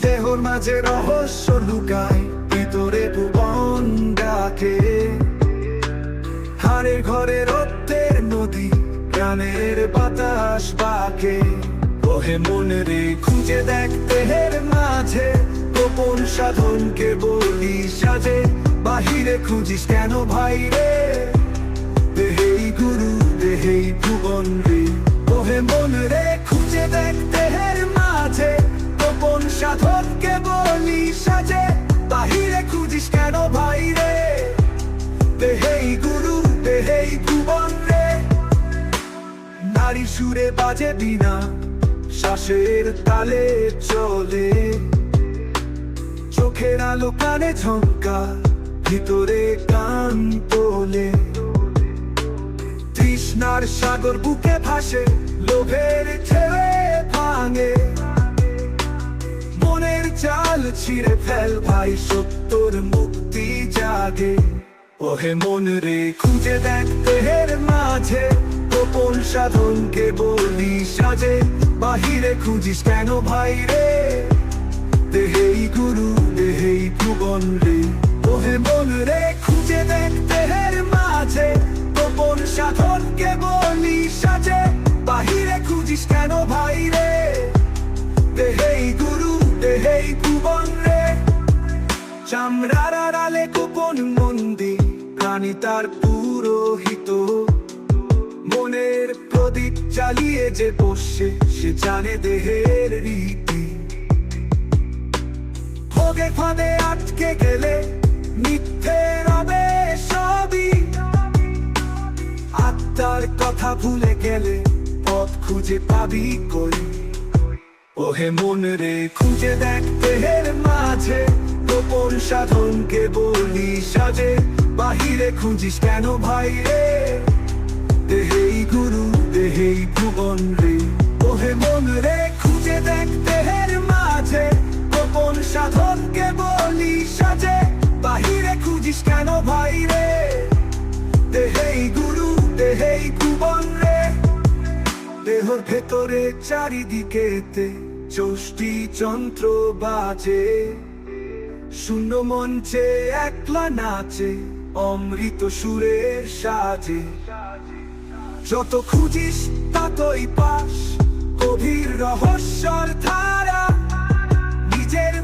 দেহর মাঝে রহস্য লুকায়, ভিতরে ভুবন ডাকে। হাড়ের ঘরে রক্তের নদী, প্রাণের বাতাস বাকে। ওহে মন রে খুঁজে দেখ দেহের মাঝে, গোপন সাধনকে বলি সাজে। বাহিরে খুঁজিস কেন ভাই রে, দেহেই গুরু দেহেই ভুবন রে। ওহে মন রে খুঁজে দেখ দেহের মাঝে, গোপন সাধনকে বলি সাজে। বাহিরে খুঁজিস কেন ভাই রে, দেহেই গুরু দেহেই ভুবন রে। নারী সুরে বাজে বিনা, শ্বাসের তালে চলে। চোখের আলো কানে ঝঙ্কা, ভিতরে গান তোলে। তৃষ্ণার সাগর বুকে ভাসে, লোভের ছেড়ে ভাঙে। মনের জাল ছিঁড়ে ফেল ভাই, সত্যর মুক্তি জাগে। ওহে মন রে খুঁজে দেখ দেহের মাঝে, গোপন সাধনকে বলি সাজে। বাহিরে খুঁজিস কেন ভাই রে, দেহেই গুরু দেহেই ভুবন রে। ওহে মন রে খুঁজে দেখ দেহের মাঝে, গোপন সাধনকে বলি সাজে। বাহিরে খুঁজিস কেন ভাই রে, দেহেই গুরু দেহেই ভুবন রে। চামড়ার আড়ালে গোপন মন্দির, প্রাণী তার পুরোহিত। মনের প্রদীপ জ্বালিয়ে যে বসে, সে জানে দেহের রীতি। ভোগে ফাঁদে আটকে গেলে মিথ্যে রবে সবই। আত্মার কথা ভুলে গেলে পথ খুঁজে পাবি কই। ওহে মন রে খুঁজে দেখ দেহের মাঝে, গোপন সাধনকে বলি সাজে। বাহিরে খুঁজিস কেন ভাই রে, দেহেই গুরু দেহেই ভুবন রে। ওহে মন রে খুঁজে দেখ দেহের মাঝে, গোপন সাধনকে বলি সাজে। বাহিরে খুঁজিস কেন ভাই রে, দেহেই গুরু দেহেই ভুবন রে। দেহর ভেতরে চারিদিকেতে চষ্টি যন্ত্র বাজে। শূন্য মঞ্চে একলা নাচে, অমৃত সুরের সাজে। যত খুঁজিস ততই পাস, গভীর রহস্যর ধারা। নিজের